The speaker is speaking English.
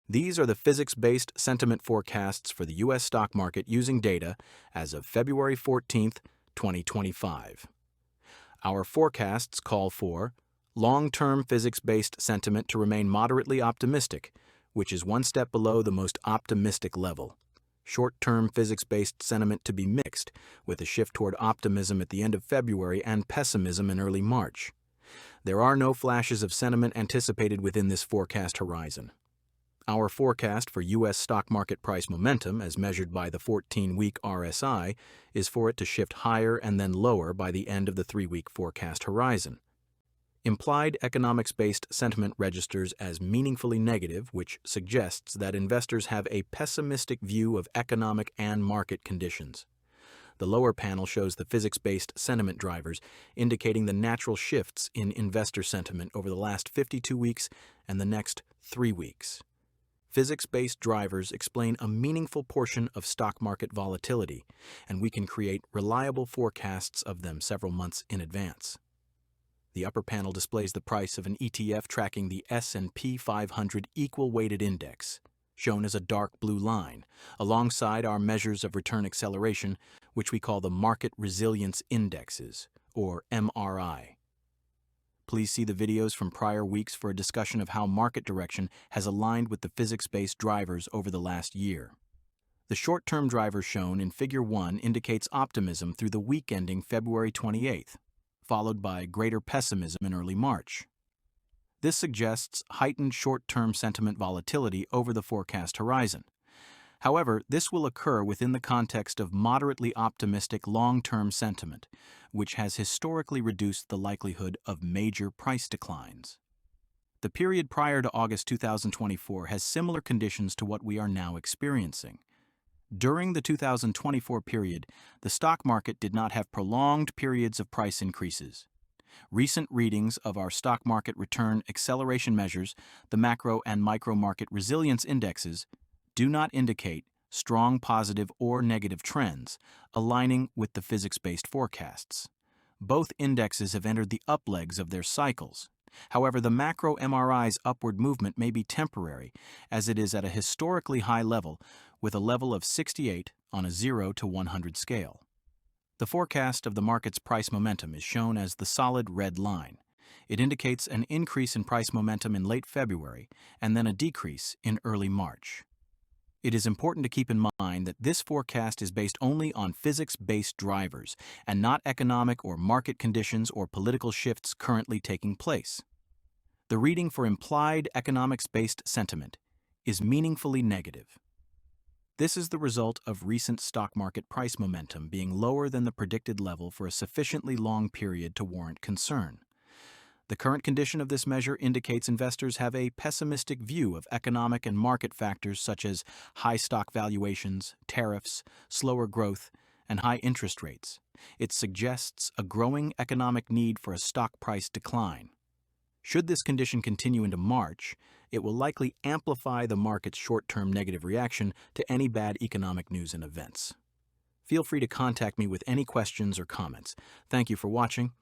These are the physics-based sentiment forecasts for the U.S. stock market using data as of February 14th, 2025. Our forecasts call for long-term physics-based sentiment to remain moderately optimistic, which is one step below the most optimistic level. Short-term physics-based sentiment to be mixed, with a shift toward optimism at the end of February and pessimism in early March. There are no flashes of sentiment anticipated within this forecast horizon. Our forecast for U.S. stock market price momentum, as measured by the 14-week RSI, is for it to shift higher and then lower by the end of the 3-week forecast horizon. Implied economics-based sentiment registers as meaningfully negative, which suggests that investors have a pessimistic view of economic and market conditions. The lower panel shows the physics-based sentiment drivers, indicating the natural shifts in investor sentiment over the last 52 weeks and the next 3 weeks. Physics-based drivers explain a meaningful portion of stock market volatility, and we can create reliable forecasts of them several months in advance. The upper panel displays the price of an ETF tracking the S&P 500 equal-weighted index, shown as a dark blue line, alongside our measures of return acceleration, which we call the Market Resilience Indexes, or MRI. Please see the videos from prior weeks for a discussion of how market direction has aligned with the physics-based drivers over the last year. The short-term driver shown in Figure 1 indicates optimism through the week ending February 28th, followed by greater pessimism in early March. This suggests heightened short-term sentiment volatility over the forecast horizon. However, this will occur within the context of moderately optimistic long-term sentiment, which has historically reduced the likelihood of major price declines. The period prior to August 2024 has similar conditions to what we are now experiencing. During the 2024 period, the stock market did not have prolonged periods of price increases. Recent readings of our stock market return acceleration measures, the macro and micro market resilience indexes, do not indicate strong positive or negative trends, aligning with the physics-based forecasts. Both indexes have entered the up legs of their cycles. However, the macro MRI's upward movement may be temporary, as it is at a historically high level, with a level of 68 on a 0 to 100 scale. The forecast of the market's price momentum is shown as the solid red line. It indicates an increase in price momentum in late February and then a decrease in early March. It is important to keep in mind that this forecast is based only on physics-based drivers and not economic or market conditions or political shifts currently taking place. The reading for implied economics-based sentiment is meaningfully negative. This is the result of recent stock market price momentum being lower than the predicted level for a sufficiently long period to warrant concern. The current condition of this measure indicates investors have a pessimistic view of economic and market factors such as high stock valuations, tariffs, slower growth, and high interest rates. It suggests a growing economic need for a stock price decline. Should this condition continue into March, it will likely amplify the market's short-term negative reaction to any bad economic news and events. Feel free to contact me with any questions or comments. Thank you for watching,